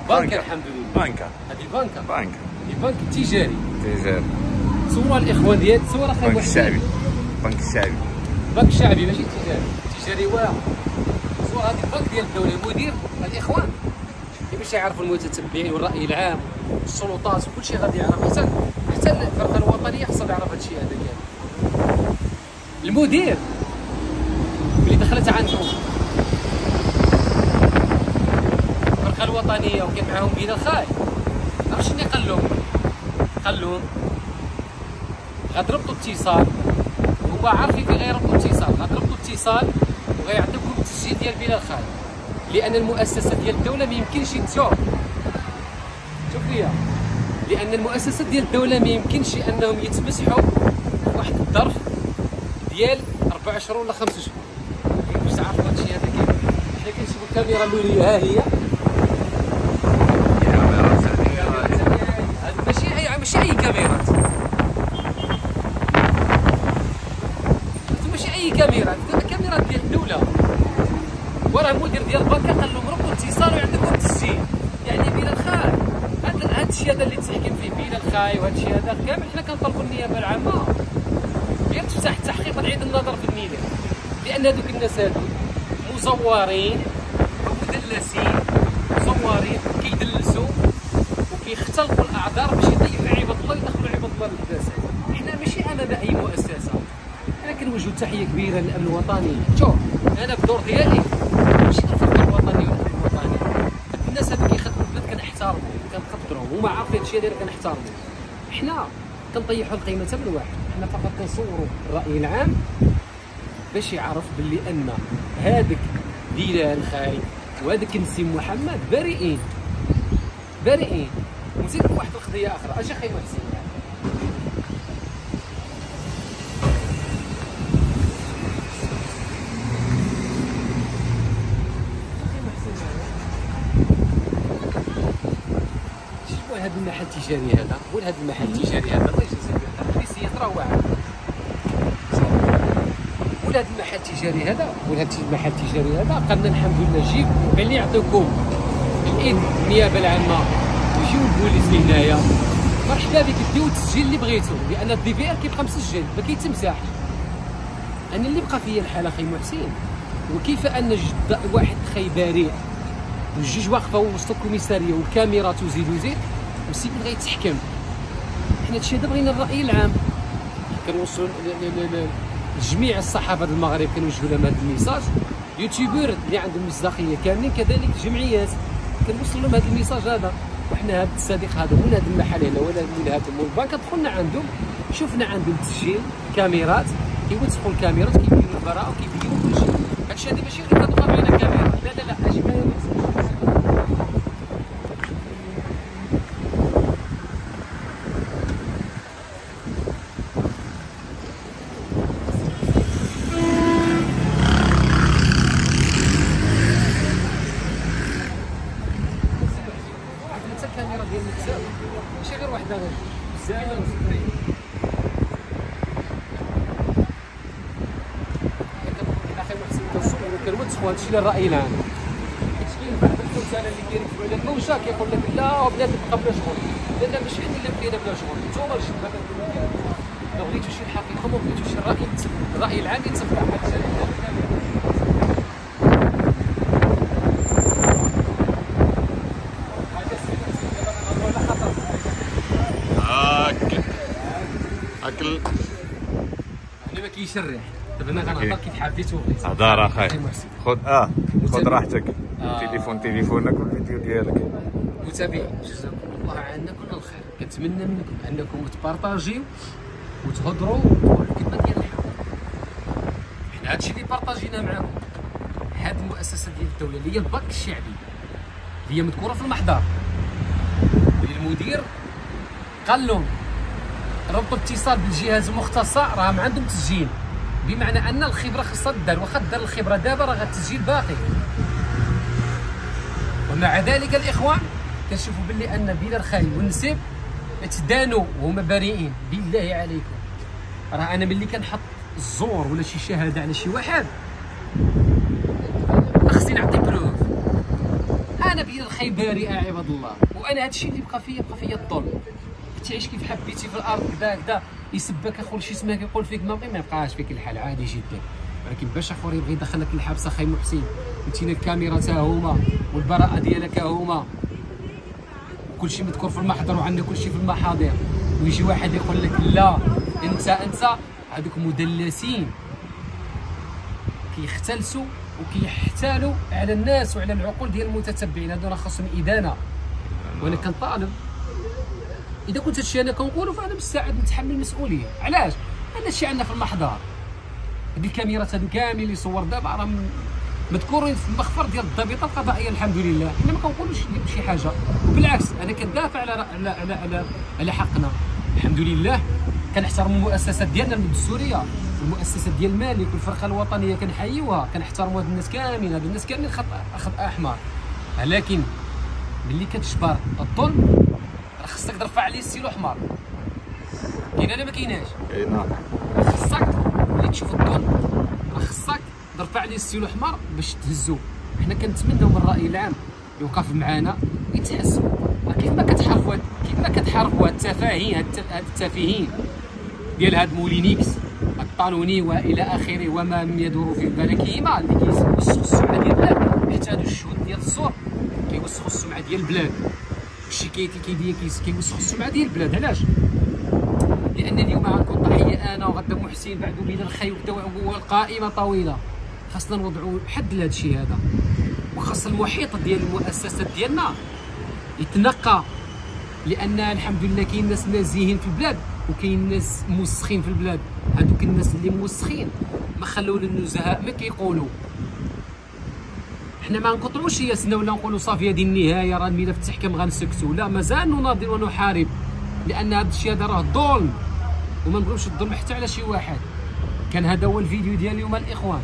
بنكة الحمد لله. بنكة هذه بنكة. بنكة هذه بنك تجاري. تجاري. صور الاخوان ديالك صور اخي. بنك الشعبي. بنك الشعبي. بنك الشعبي ماشي تجاري. تجاري واعر. صور هذه البنك ديال الدولة، مدير الاخوان. باش يعرفوا المتتبعين والراي العام والسلطات وكل شيء غادي يعرف. حتى الفرقه الوطنيه خاصها تعرف هذا الشيء هذا كامل. المدير اللي دخلت عندهم الفرقه الوطنيه وكان معاهم بلال خاي، عرف شنو قال لهم؟ قال لهم غتربطوا اتصال. هو عارفين في غيربطوا اتصال، غتربطوا اتصال وغيعطيوكم التسجيل ديال بلال خاي، لان المؤسسه ديال الدوله ما يمكنش تزور. شوف ليا، لان المؤسسات ديال الدوله ما يمكنش انهم يتمسحوا واحد الظرف ديال 4 شهور ولا 5 شهور. باش تعرفوا هذا الشيء هذا كيف. حنا كنشوفوا الكاميرا اللوليه ها هي. ماشي اي كاميرات، ماشي اي كاميرات، كاميرات ديال الدوله. وراه المدير ديال البنكه قال لهم ربطوا اتصال وعندكم تسجيل. يعني بلال خاي هذا الشيء هذا اللي تحكم فيه بلال خاي، وهذا الشيء هذا كامل حنا كنطلبوا النيابه العامه غير تفتح التحقيق وتعيد النظر في الميدان، لان هذوك الناس هذو مزورين ومدلسين. مزورين كيدلسوا وكيختلقوا الاعذار باش يضيعوا عباد الله ويدخلوا عباد الله للفساد. حنا ماشي امام اي مؤسسه. انا كنوجه تحيه كبيره للامن الوطني. شوف انا بدور ديالي ماشي الفرقه الوطنيه والامن الوطني. الناس هذو كيخدموا البلاد كنحتارموا كنقدروا، هما عارفين هادشي هذا كنحتارموا. حنا كنطيحوا القيمه من واحد، حنا فقط كنصوروا الراي العام باش يعرف باللي ان هذاك بلال خاي وهذاك نسيم محمد بريئين. بريئين. ونزيد واحد القضيه اخرى، اجي خي محسن هذا المحل التجاري هذا، قول هذا المحل التجاري هذا الله يجزيه خير، الحديثيات راه واعر. قول هذا المحل التجاري هذا، قول هذا المحل التجاري هذا قالنا الحمد لله جيب بان يعطيكم الاذن النيابه العامه ويجيو البوليس لهنايا، مرحبا بك ديو التسجيل اللي بغيتو، لان الدي في ار كيبقى مسجل ما كيتمسحش. انا اللي بقى فيا الحال اخي محسن، وكيف ان واحد خي بريء والجوج واقفه وسط الكوميساريه والكاميرا تزيد وزيد والسيد بغا يتحكم. حنا هادشي هذا بغينا الراي العام، كنوصلوا لجميع الصحافه المغرب كنوجهوا لهم هذا الميساج. يوتيوبر اللي عندهم مصداقيه كاملين، كذلك الجمعيات كنوصل لهم هذا الميساج هذا. وحنا هذا الصديق هذا ولا هذا المحل هنا ولا من هذا مول البنك دخلنا عندهم شفنا عندهم تسجيل كاميرات، كيوثقوا الكاميرات كيبينوا البراءه وكيبينوا كل شيء. هادشي هذا ماشي غير كتوقف علينا كاميرا، لا لا لا اجي معايا. الكاميرا ديال بزاف ماشي غير وحده، غير بزاف. اخي محسن كنصوروا كنوثقوا هادشي للراي العام. حيت كاين بعض الكتاب اللي كيركبوا على الموجه كيقول لك لا بلاد تبقى بلا شغل، لا ماشي حنا اللي بقينا بلا شغل، نتوما اللي شفتوا ما بغيتوش الحقيقه، ما بغيتوش الراي العام يتصفى على هادشي. اكل انا ما كيشرح. دابا انا غنهضر كيف حبيت وبغيت. هضر اخي خذ راحتك. تليفونك والفيديو ديالك. متابعين جزاكم الله عنا كل الخير، كنتمنى منكم انكم تبارطاجيو وتهضروا وتقولوا الكلمه ديال الحق. حنا هادشي اللي بارطاجينا معاكم، هاد المؤسسه ديال الدوله اللي هي البنك الشعبي اللي هي مذكوره في المحضر، المدير قال لهم ربطوا اتصال بالجهاز المختصه راهم عندهم تسجيل، بمعنى ان الخبره خاصها تدار، واخا دار الخبره دابا راه التسجيل باقي. ومع ذلك الاخوان كنشوفوا باللي ان بلال خاي والنسيب تدانوا وهما بريئين. بالله عليكم راه انا ملي كنحط الزور ولا شي شهاده على شي واحد خصني نعطي بروف. وانا بين الخير بريئه عباد الله، وانا هذا الشيء اللي بقى فيا الظلم. تعيش كيف حبيتي في الارض كذا يسبك اخو شي سماك يقول فيك ما يبقاش فيك الحال عادي جدا. ولكن باش اخر يبغي يدخلك للحبس اخي محسن، انتينا الكاميرا تا هما والبراءه ديالك هما، كلشي مذكور في المحضر وعندنا كلشي في المحاضر، ويجي واحد يقول لك لا انت هذوك مدلسين كيختلسوا وكيحتالوا على الناس وعلى العقول ديال المتتبعين، هذو راه خاصهم ادانه. وانا كنطالب اذا كنت هادشي انا كنقولو فانا مستعد نتحمل المسؤوليه. علاش؟ هذا الشيء عندنا في المحضر، هذه الكاميرات هذو كامل اللي صور دابا راه مذكورين في المخفر ديال الضابطه القضائيه الحمد لله. حنا ما كنقولوش شي حاجه، وبالعكس انا كندافع على حقنا الحمد لله. كنحترموا المؤسسات ديالنا الدستوريه والمؤسسات ديال المالك والفرقه الوطنيه كنحيوها، كنحترموا هاد الناس كاملين، هاد الناس كاملين خط احمر. ولكن ملي كتجبر الظلم راه خصك ترفع عليه السيلو احمر. كاين ولا ما كايناش؟ كاينه. خصك ملي تشوف الظلم راه خصك ترفع عليه السيلو احمر باش تهزو. حنا كنتمناو من الراي العام يوقف معنا ويتحسبوا. كيف ما كتحاربوا هاد التفاهين ديال هاد مولينيكس الطالوني والى اخره وما يدور في فلكهما اللي كيوسخوا السمعه ديال البلاد، حتى هادو الشهود ديال الزور كيوسخوا السمعه ديال البلاد، والشيكايات اللي كيوسخوا السمعه ديال البلاد. علاش؟ لان اليوم غنكون ضحيه انا وغدا محسن بعدو بين الخير والقائمه طويله. خاصنا نوضعوا حد لهذا الشيء هذا، وخاص المحيط ديال المؤسسات ديالنا يتنقى، لان الحمد لله كاين ناس نازيين في البلاد وكاين ناس موسخين في البلاد. هذوك الناس اللي موسخين ما خلوا للنزهاء ما كيقولوا. حنا ما نقطعوش ياسنا ولا نقولوا صافي هذه النهايه راه الملف تحكم غنسكتوا، لا مازال نناضل ونحارب، لان هذا الشيء هذا راه ظلم وما نبغيوش الظلم حتى على شي واحد. كان هذا هو الفيديو ديال اليوم الاخوان،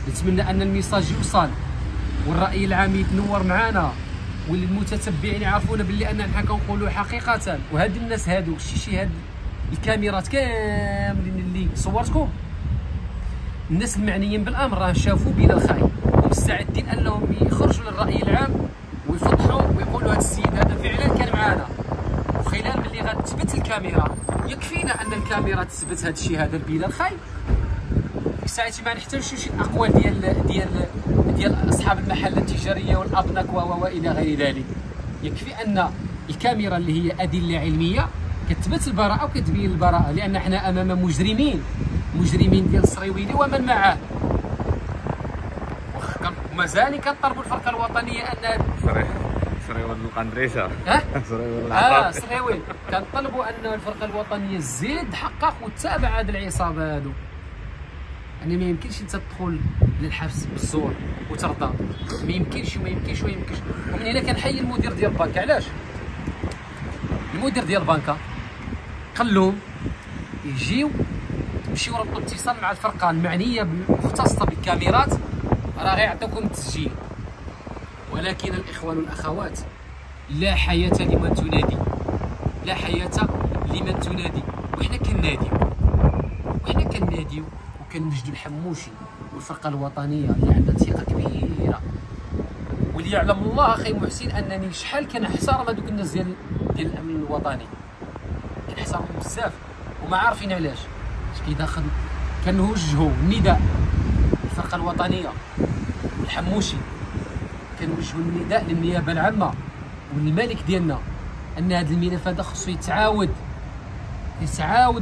نتمنى ان الميساج يوصل والراي العام يتنور معنا والمتتبعين يعرفونا باللي اننا حنا كنقولوا حقيقه. وهاد الناس هادو شي هاد الكاميرات كاملين اللي صورتكم، الناس المعنيين بالامر راه شافوا بلا الخير ومستعدين انهم يخرجوا للراي العام ويفضحوا ويقولوا هذا السيد هذا فعلا كان معنا. وخلال ملي غتثبت الكاميرا، يكفينا ان الكاميرا تثبت هذا الشيء هذا بلا الخير، ساعتها ما نحتاجوش شي الاقوال ديال اصحاب المحلات التجاريه والابنك والى غير ذلك. يكفي ان الكاميرا اللي هي ادله علميه كتثبت البراءه وكتبين البراءه، لان حنا امام مجرمين ديال الصريويلي ومن معه. ومازال كنطلبوا الفرقه الوطنيه ان صريويل القندريشه صريويل كنطلبوا ان الفرقه الوطنيه تزيد تحقق وتتابع هذه العصابه هذو. يعني ما يمكنش انت تدخل للحبس بالزور وترضى، ما يمكنش. ومن هنا كنحيي المدير ديال البنكه. علاش؟ المدير ديال البنكه قال يجيو تمشيو ربطوا اتصال مع الفرقه المعنيه المختصه بالكاميرات، راه غيعطيوكم التسجيل. ولكن الاخوان والاخوات، لا حياه لمن تنادي، لا حياه لمن تنادي. وحنا كنناديو وكنوجدوا الحموشي والفرقه الوطنيه اللي عندها ثقه كبيره، واللي يعلم الله اخي محسن انني شحال كنحترم هذوك الناس ديال الامن الوطني، كنحترمهم بزاف وما عارفين علاش. كيداخل كنوجهوا النداء للفرقه الوطنيه والحموشي، كنوجهوا النداء للنيابه العامه والملك ديالنا ان هذا الملف هذا خصو يتعاود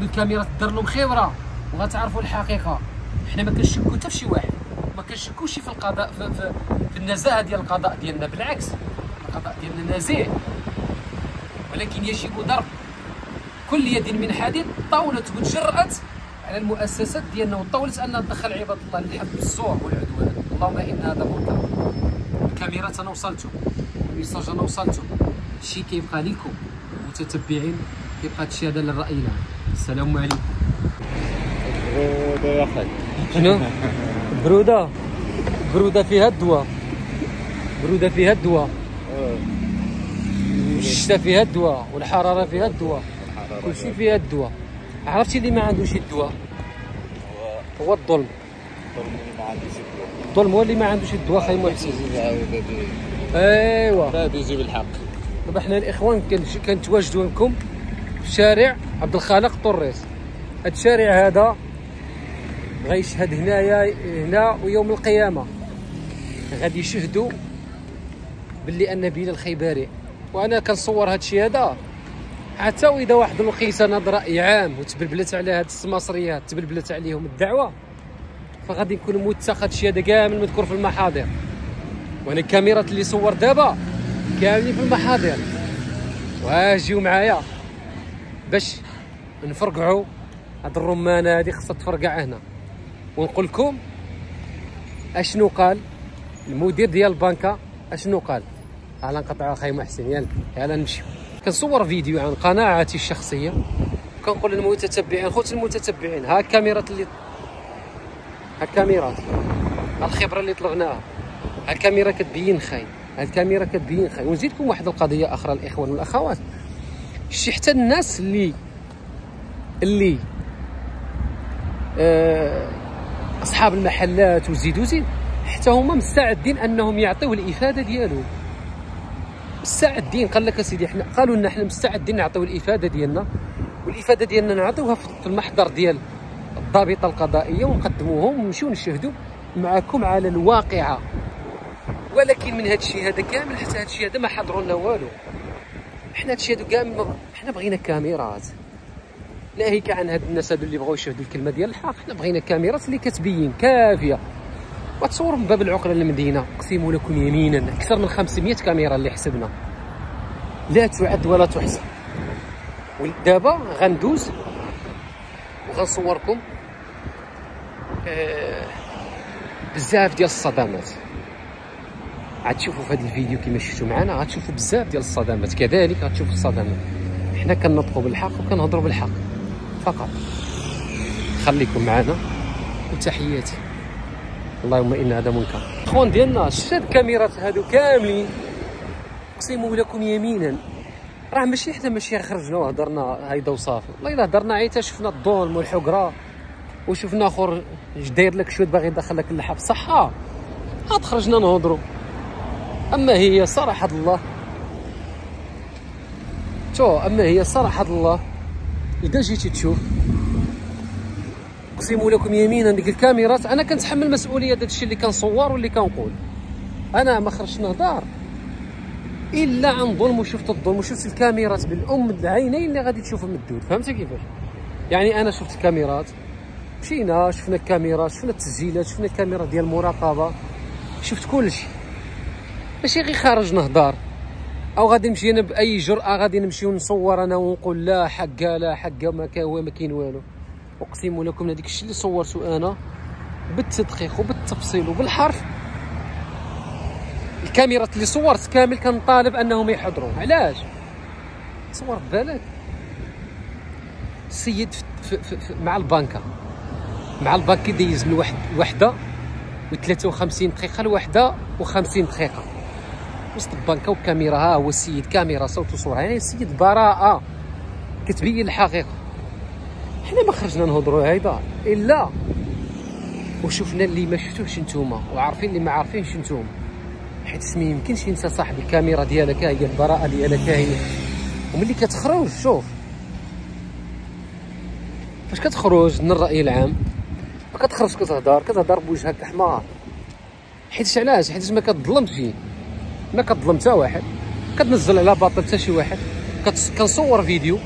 والكاميرا تدار لهم خبره وغتعرفوا الحقيقه. حنا ما كنشكوا حتى في شي واحد، ما كنشكوش في القضاء في النزاهه ديال القضاء ديالنا، بالعكس القضاء ديالنا نزيه. ولكن يجب ضرب كل يد من حديد طاولت وتجرأت على المؤسسات ديالنا وطاولت انها تدخل عباد الله للحب بالزور والعدوان. اللهم ان هذا منكر. الكاميرات انا وصلتو، الميساج انا وصلتو، الشيء كيبقى لكم متتبعين، كيبقى هادشي هذا للراي العام. السلام عليكم. برودة يا اخي. شنو؟ برودة فيها الدواء، والشتاء فيها الدواء، والحرارة فيها الدواء، كل شيء فيها الدواء. عرفتي اللي ما عندوش الدواء هو الظلم. الظلم هو اللي ما عندوش الدواء. خاي محسن ايوا هذا يجي بالحق. دابا حنا الاخوان كنتواجدوا لكم في شارع عبد الخالق طوريس. هذا الشارع هذا غيشهد هنا ويوم القيامه غادي يشهدوا باللي ان بلال الخيباري. وانا كنصور هذا الشيء هذا حتى واذا واحد الوقيته ناض راي عام وتبلبلت على هاد السماصريات، تبلبلت عليهم الدعوه، فغادي نكون موثق هذا الشيء هذا كامل مذكور في المحاضر. وانا الكاميرات اللي صور دابا كاملين في المحاضر، واجيو معايا باش نفرقعوا هاد الرمانه هادي خصها تفرقع هنا. ونقول لكم اشنو قال المدير ديال البنكه، اشنو قال. على نقطعوا اخي محسن، يلا نمشيو. كنصور فيديو عن قناعاتي الشخصيه، كنقول للمتتبعين خوت المتتبعين ها الكاميرات اللي ها الكاميرات، ها الخبره اللي طلبناها، ها الكاميرا كتبين خاين، ها الكاميرا كتبين خاين. ونزيدكم واحد القضيه اخرى الاخوان والاخوات، شتي حتى الناس اللي اصحاب المحلات وزيد حتى هما مستعدين انهم يعطيو الافاده ديالهم. مستعدين، قال لك اسيدي حنا قالوا لنا حنا مستعدين نعطيو الافاده ديالنا، والافاده ديالنا نعطيوها في المحضر ديال الضابطه القضائيه ونقدموهم ونمشيو نشهدوا معكم على الواقعه. ولكن من هذا الشيء هذا كامل حتى هذا الشيء هذا ما حضروا لنا والو. حنا هذا الشيء هذا كامل حنا بغينا كاميرات، ناهيك عن هاد الناس هادو اللي بغاو يشهدوا الكلمه ديال الحق. حنا بغينا كاميرات اللي كتبين كافيه وتصور من باب العقله المدينه. اقسم لكم يمينا اكثر من 500 كاميرا اللي حسبنا لا تعد ولا تحصى. ودابا غندوز وغنصوركم بزاف ديال الصدمات. غتشوفوا في هذا الفيديو كما شفتوا معنا، غتشوفوا بزاف ديال الصدمات، كذلك غتشوفوا الصدمات. حنا كنطقوا بالحق وكنهضروا بالحق فقط. خليكم معنا وتحياتي. اللهم ان هذا منكر. اخوان ديالنا شتي هاد الكاميرات هادو كاملين اقسم لكم يمينا راه ماشي حنا ماشي خرجنا وهضرنا هيدا وصافي، والله الا هضرنا عيتا شفنا الظلم والحقره وشفنا اخر داير لك شويه باغي يدخل لك اللحى بصحه، عاد خرجنا نهضروا. اما هي صراحه الله اما هي صراحه الله اذا جيتي تشوف اقسم لكم يمينا ديك الكاميرات انا كنتحمل مسؤوليه داك الشيء اللي كنصور واللي كنقول. انا ما خرجتش نهضر الا عن ظلم، وشفت الظلم وشفت الكاميرات بالام العينين اللي غادي تشوفهم مدود. فهمتي كيفاش؟ يعني انا شفت الكاميرات، مشينا شفنا الكاميرا، شفنا التسجيلات، شفنا الكاميرا ديال المراقبه، شفت كلشي. ماشي غير خارج نهضر او غادي نمشي انا باي جرأه غادي نمشي نصور انا ونقول لا حقه لا حقه ما كاين والو. اقسم لكم هذيك الشيء اللي صورته انا بالتدقيق وبالتفصيل وبالحرف. الكاميرات اللي صورت كامل كنطالب انهم يحضروا. علاش؟ تصور ببالك السيد مع البنكه يديز من وحده و53 دقيقه لوحده و50 دقيقه وسط البنكه وكاميرا. ها هو السيد كاميرا صوت وصوره، يعني السيد براءه كتبين الحقيقه. حنا ما خرجنا نهضروا هيدا الا وشفنا اللي ما شفتوش نتوما وعارفين اللي ما عارفينش نتوما، حيت ما يمكنش انت صاحب الكاميرا ديالك هي البراءه ديالك هي. وملي كتخرج شوف فاش كتخرج من الراي العام ما كتخرج كتهضر بوجهك حمار. حيت علاش؟ حيت ما كتظلمش فيه، ما كتظلم حتى واحد، كتنزل على باطل حتى شي واحد. كنصور فيديو